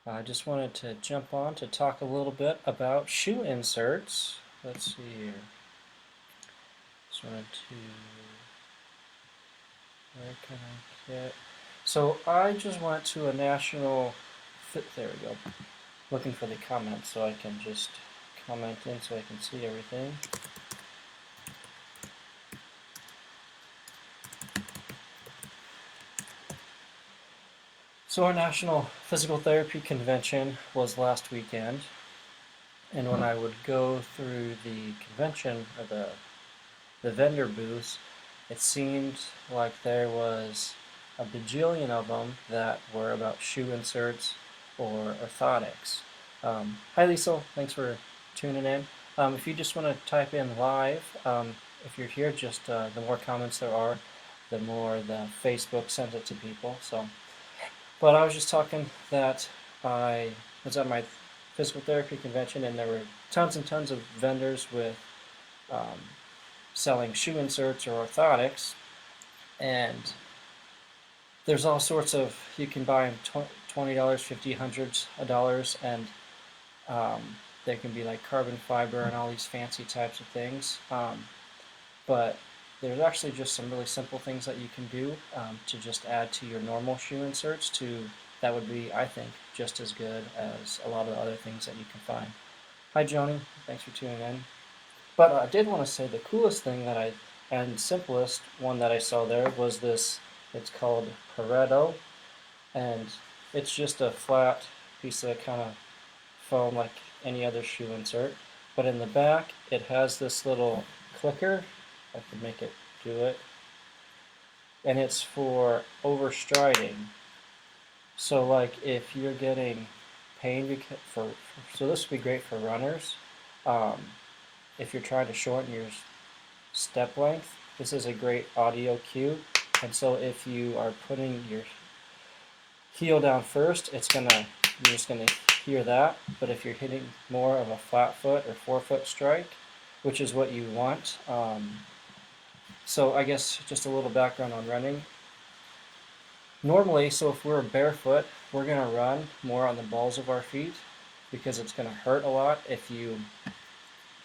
I just wanted to jump on to talk a little bit about shoe inserts. Let's see here. Just wanted to, where can I get? So I just went to a national fit. There we go. Looking for the comments so I can just comment in so I can see everything. So our National Physical Therapy Convention was last weekend, and when I would go through the convention or the vendor booths, it seemed like there was a bajillion of them that were about shoe inserts or orthotics. Hi Lisa, thanks for tuning in. If you just want to type in live, if you're here, just the more comments there are, the more the Facebook sends it to people. But I was just talking that I was at my physical therapy convention, and there were tons and tons of vendors with um, selling shoe inserts or orthotics, and there's all sorts of, you can buy them $20, $50, hundreds of dollars, and um, they can be like carbon fiber and all these fancy types of things. But there's actually just some really simple things that you can do to just add to your normal shoe inserts that would be, I think, just as good as a lot of the other things that you can find. Hi Joni, thanks for tuning in. But I did want to say the coolest thing and simplest one that I saw there was this. It's called Pareto, and it's just a flat piece of kind of foam like any other shoe insert. But in the back, it has this little clicker. I can make it do it. And it's for overstriding. So like if you're getting pain so this would be great for runners. Um, if you're trying to shorten your step length, this is a great audio cue. And so if you are putting your heel down first, you're just gonna hear that. But if you're hitting more of a flat foot or forefoot strike, which is what you want, so I guess just a little background on running. Normally, so if we're barefoot, we're gonna run more on the balls of our feet because it's gonna hurt a lot if you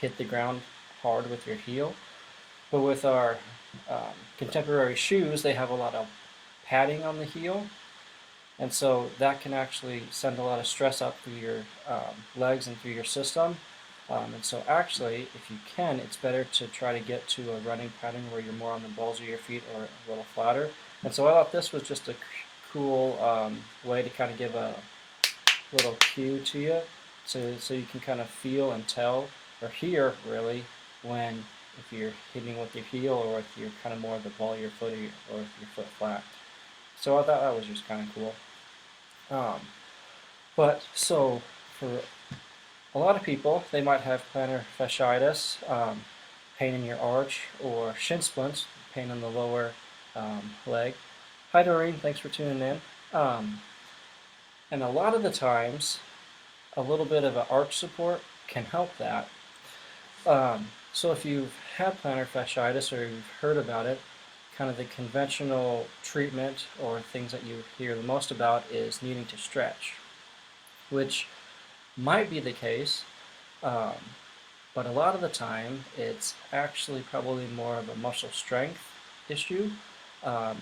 hit the ground hard with your heel. But with our contemporary shoes, they have a lot of padding on the heel, and so that can actually send a lot of stress up through your legs and through your system. And so actually, if you can, it's better to try to get to a running pattern where you're more on the balls of your feet or a little flatter. And so I thought this was just a cool way to kind of give a little cue to you, so you can kind of feel and tell or hear really when if you're hitting with your heel or if you're kind of more of the ball of your foot or if your foot flat. So I thought that was just kind of cool. But so for a lot of people, they might have plantar fasciitis, pain in your arch, or shin splints, pain in the lower leg. Hi Doreen, thanks for tuning in. And a lot of the times, a little bit of an arch support can help that. So if you've had plantar fasciitis or you've heard about it, kind of the conventional treatment or things that you hear the most about is needing to stretch, which might be the case, but a lot of the time it's actually probably more of a muscle strength issue, and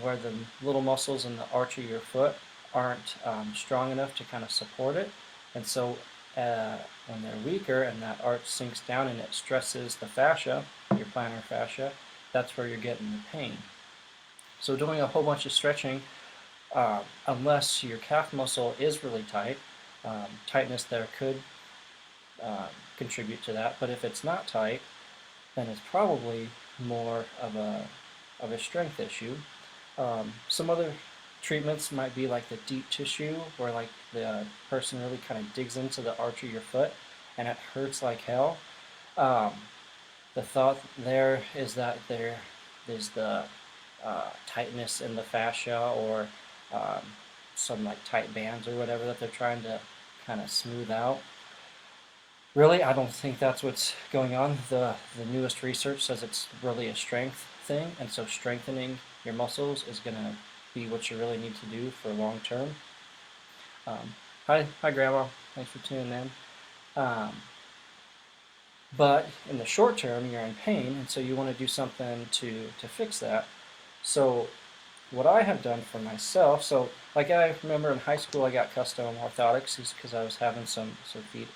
where the little muscles in the arch of your foot aren't strong enough to kind of support it, and so when they're weaker and that arch sinks down and it stresses the fascia, your plantar fascia, that's where you're getting the pain. So doing a whole bunch of stretching, unless your calf muscle is really tight, tightness there could contribute to that. But if it's not tight, then it's probably more of a strength issue. Some other treatments might be like the deep tissue, where like the person really kind of digs into the arch of your foot and it hurts like hell. The thought there is that there is the tightness in the fascia or some like tight bands or whatever that they're trying to kind of smooth out. Really, I don't think that's what's going on. The newest research says it's really a strength thing, and so strengthening your muscles is going to be what you really need to do for long term. Hi, Grandma. Thanks for tuning in. Um, but in the short term, you're in pain, and so you want to do something to fix that. So what I have done for myself, so like I remember in high school, I got custom orthotics because I was having some feet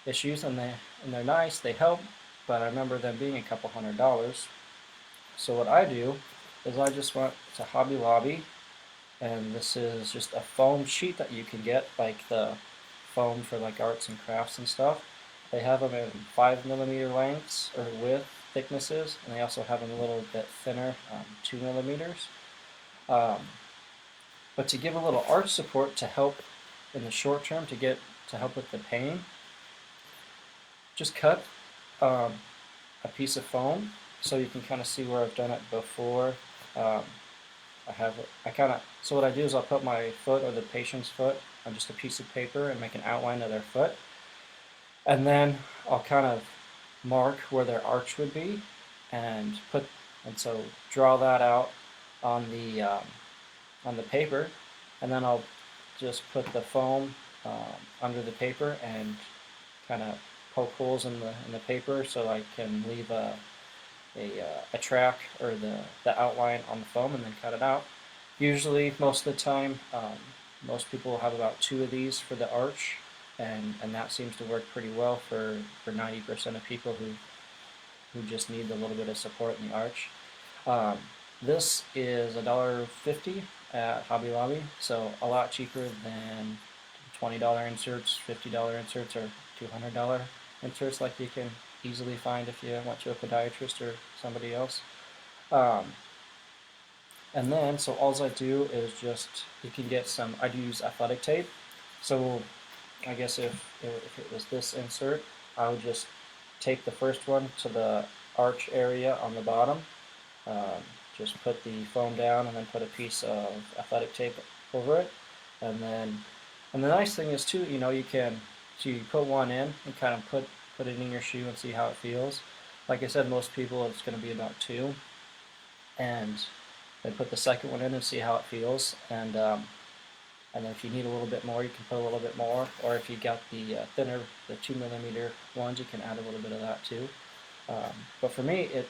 issues, and they're nice, they help, but I remember them being a couple $100. So what I do is I just went to Hobby Lobby, and this is just a foam sheet that you can get, like the foam for like arts and crafts and stuff. They have them in 5 millimeter lengths or width thicknesses, and they also have them a little bit thinner, 2 millimeters. Um, but to give a little arch support to help in the short term to help with the pain, just cut um, a piece of foam so you can kind of see where I've done it before. Um, so what I do is I'll put my foot or the patient's foot on just a piece of paper and make an outline of their foot. And then I'll kind of mark where their arch would be and so draw that out on the paper. And then I'll just put the foam under the paper and kind of poke holes in the paper so I can leave a track or the outline on the foam and then cut it out. Usually, most of the time, most people have about 2 of these for the arch, and that seems to work pretty well for 90% of people who just need a little bit of support in the arch. Um, this is $1.50 at Hobby Lobby, so a lot cheaper than $20 inserts, $50 inserts, or $200 inserts like you can easily find if you went to a podiatrist or somebody else. Um, and then, so all I do is you can get I do use athletic tape. So I guess if it was this insert, I would just tape the first one to the arch area on the bottom. Um, just put the foam down and then put a piece of athletic tape over it. And the nice thing is too, so you put one in and kind of put it in your shoe and see how it feels. Like I said, most people it's going to be about 2, and then put the second one in and see how it feels. And then if you need a little bit more, you can put a little bit more. Or if you got the thinner, the 2 millimeter ones, you can add a little bit of that too. But for me, it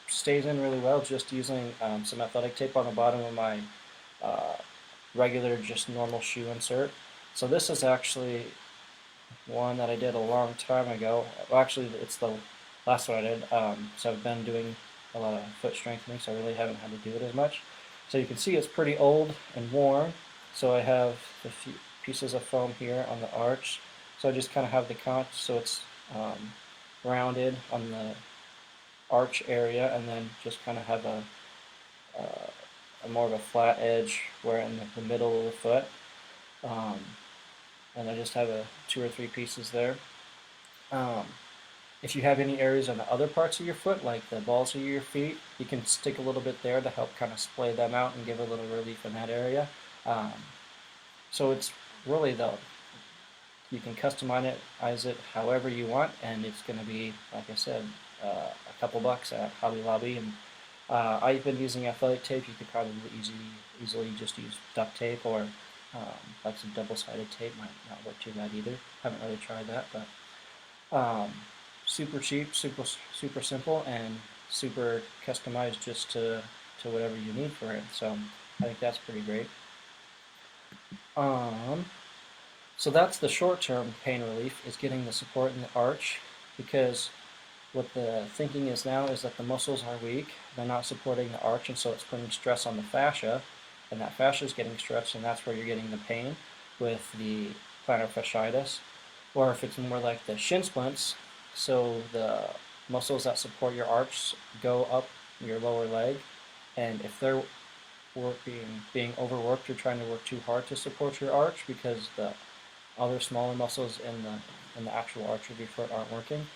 stays in really well just using some athletic tape on the bottom of my uh, regular, just normal shoe insert. So this is actually one that I did a long time ago. Well, actually, it's the last one I did. So I've been doing a lot of foot strengthening, so I really haven't had to do it as much. So you can see it's pretty old and worn. So I have a few pieces of foam here on the arch. So I just kind of have the conch so it's rounded on the arch area, and then just kind of have a more of a flat edge where in the middle of the foot. And I just have 2 or 3 pieces there. Um, if you have any areas on the other parts of your foot, like the balls of your feet, you can stick a little bit there to help kind of splay them out and give a little relief in that area. So it's really you can customize it however you want, and it's going to be, like I said, a couple bucks at Hobby Lobby. And I've been using athletic tape. You could probably easily just use duct tape or like some double-sided tape. Might not work too bad either. Haven't really tried that, but super cheap, super simple, and super customized just to whatever you need for it. So I think that's pretty great. So that's the short-term pain relief, is getting the support in the arch, because what the thinking is now is that the muscles are weak, they're not supporting the arch, and so it's putting stress on the fascia, and that fascia is getting stretched, and that's where you're getting the pain with the plantar fasciitis. Or if it's more like the shin splints, so the muscles that support your arch go up your lower leg, and if they're being overworked, you're trying to work too hard to support your arch because the other smaller muscles in the actual arch of your foot aren't working.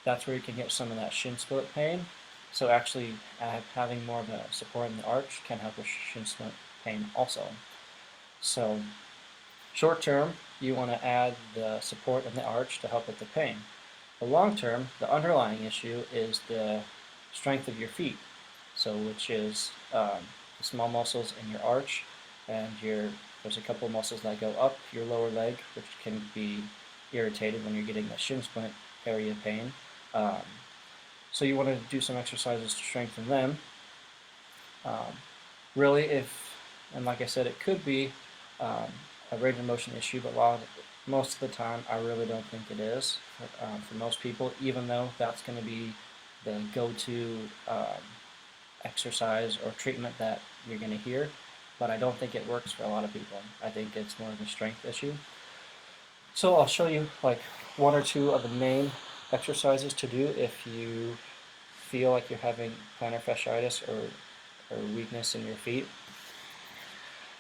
That's where you can get some of that shin splint pain. So actually having more of a support in the arch can help with shin splint pain also. So short term, you want to add the support in the arch to help with the pain. The long term, the underlying issue is the strength of your feet. So which is the small muscles in your arch and your There's a couple muscles that go up your lower leg, which can be irritated when you're getting the shin splint area pain. So you want to do some exercises to strengthen them. Really, and like I said, it could be a range of motion issue, but most of the time, I really don't think it is for most people, even though that's going to be the go-to exercise or treatment that you're going to hear. But I don't think it works for a lot of people. I think it's more of a strength issue. So I'll show you like one or two of the main exercises to do if you feel like you're having plantar fasciitis or weakness in your feet.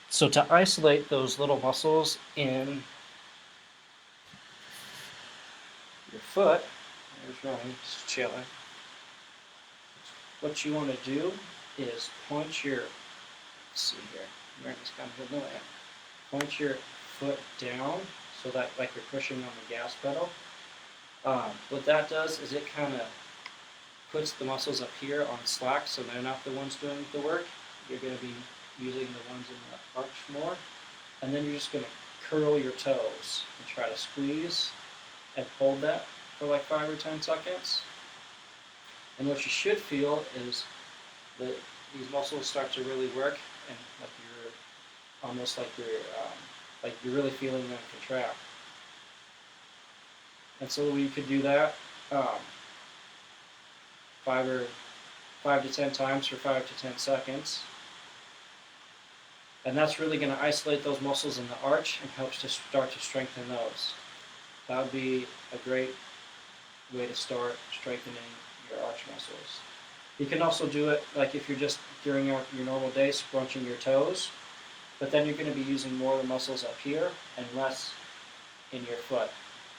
So to isolate those little muscles in your foot, there's running, just chilling. What you want to do is point your, let's see here, American's kind of annoying. Point your foot down so that like you're pushing on the gas pedal. What that does is it kind of puts the muscles up here on slack, so they're not the ones doing the work. You're going to be using the ones in the arch more. And then you're just going to curl your toes and try to squeeze and hold that for like 5 or 10 seconds. And what you should feel is that these muscles start to really work, and like you're almost like you're really feeling them contract. And so you could do that 5 to 10 times for 5 to 10 seconds. And that's really going to isolate those muscles in the arch and helps to start to strengthen those. That would be a great way to start strengthening your arch muscles. You can also do it like if you're just during your normal day scrunching your toes, but then you're going to be using more of the muscles up here and less in your foot.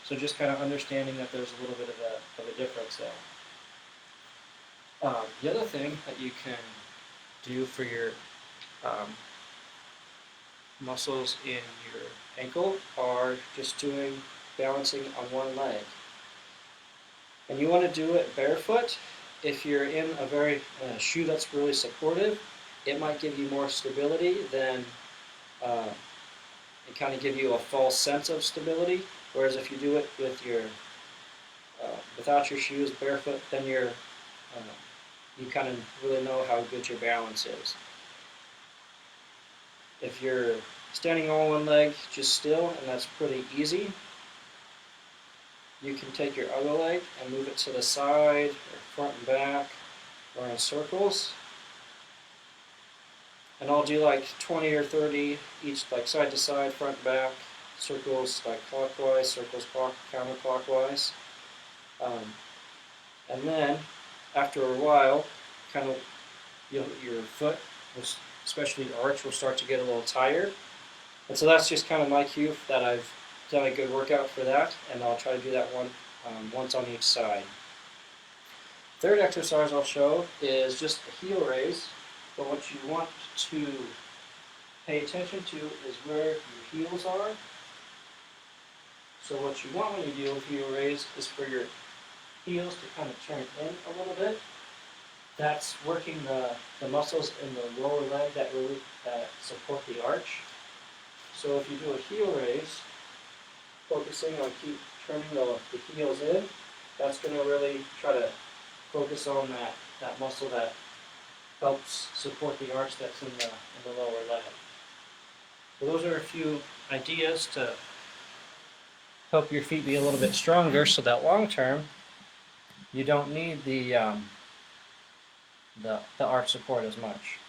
So just kind of understanding that there's a little bit of a difference there. The other thing that you can do for your muscles in your ankle are just doing balancing on one leg. And you want to do it barefoot. If you're in a shoe that's really supportive, it might give you more stability than it kind of give you a false sense of stability. Whereas if you do it with your without your shoes barefoot, then you kind of really know how good your balance is. If you're standing on one leg just still, and that's pretty easy, you can take your other leg and move it to the side, or front and back, or in circles. And I'll do like 20 or 30 each, like side to side, front and back, circles like clockwise, circles counterclockwise. And then, after a while, kind of your foot, especially your arch, will start to get a little tired. And so that's just kind of my cue that I've done a good workout for that, and I'll try to do that once on each side. Third exercise I'll show is just a heel raise, but what you want to pay attention to is where your heels are. So what you want when you do a heel raise is for your heels to kind of turn in a little bit. That's working the muscles in the lower leg that support the arch. So if you do a heel raise, focusing on keep turning the heels in, that's going to really try to focus on that muscle that helps support the arch that's in the lower leg. So those are a few ideas to help your feet be a little bit stronger, so that long term you don't need the arch support as much.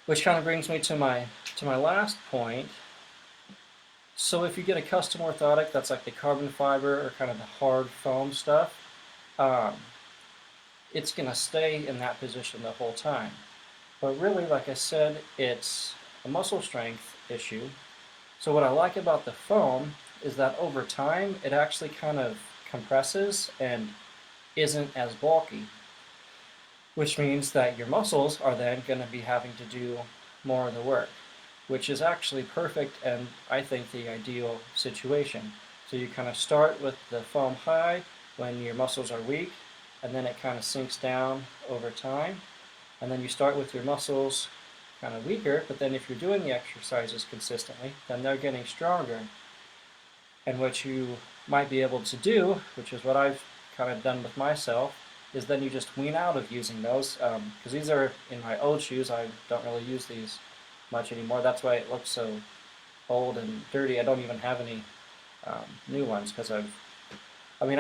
Which kind of brings me to my last point. So if you get a custom orthotic that's like the carbon fiber or kind of the hard foam stuff, it's going to stay in that position the whole time. But really, like I said, it's a muscle strength issue. So what I like about the foam is that over time it actually kind of compresses and isn't as bulky, which means that your muscles are then going to be having to do more of the work, which is actually perfect and I think the ideal situation. So you kind of start with the foam high when your muscles are weak, and then it kind of sinks down over time, and then you start with your muscles kind of weaker, but then if you're doing the exercises consistently, then they're getting stronger. And what you might be able to do, which is what I've kind of done with myself, is then you just wean out of using those, because these are in my old shoes. I don't really use these much anymore. That's why it looks so old and dirty. I don't even have any new ones because I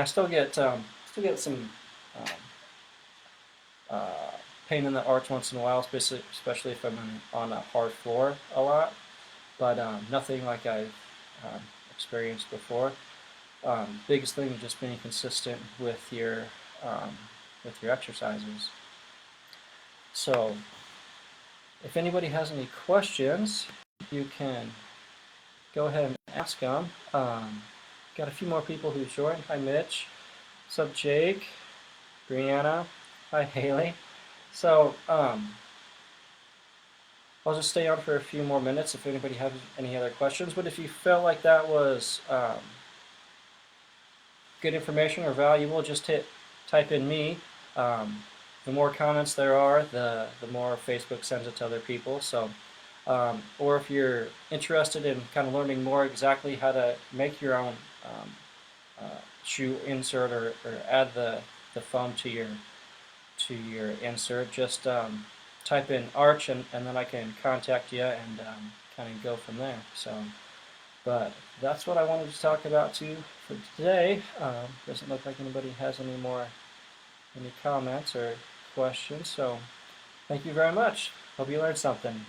still get some um, pain in the arch once in a while, especially if I'm on a hard floor a lot, but nothing like I've experienced before. Biggest thing is just being consistent with your exercises. So, if anybody has any questions, you can go ahead and ask them. Got a few more people who joined. Hi, Mitch. What's up, Jake? Brianna. Hi, Haley. So, I'll just stay on for a few more minutes if anybody has any other questions. But if you felt like that was good information or valuable, just type in me. The more comments there are, the more Facebook sends it to other people. So, or if you're interested in kind of learning more exactly how to make your own shoe insert or add the foam to your insert, just type in arch and then I can contact you and kind of go from there. So, but that's what I wanted to talk about to you for today. Doesn't look like anybody has any comments or questions. So, thank you very much. Hope you learned something.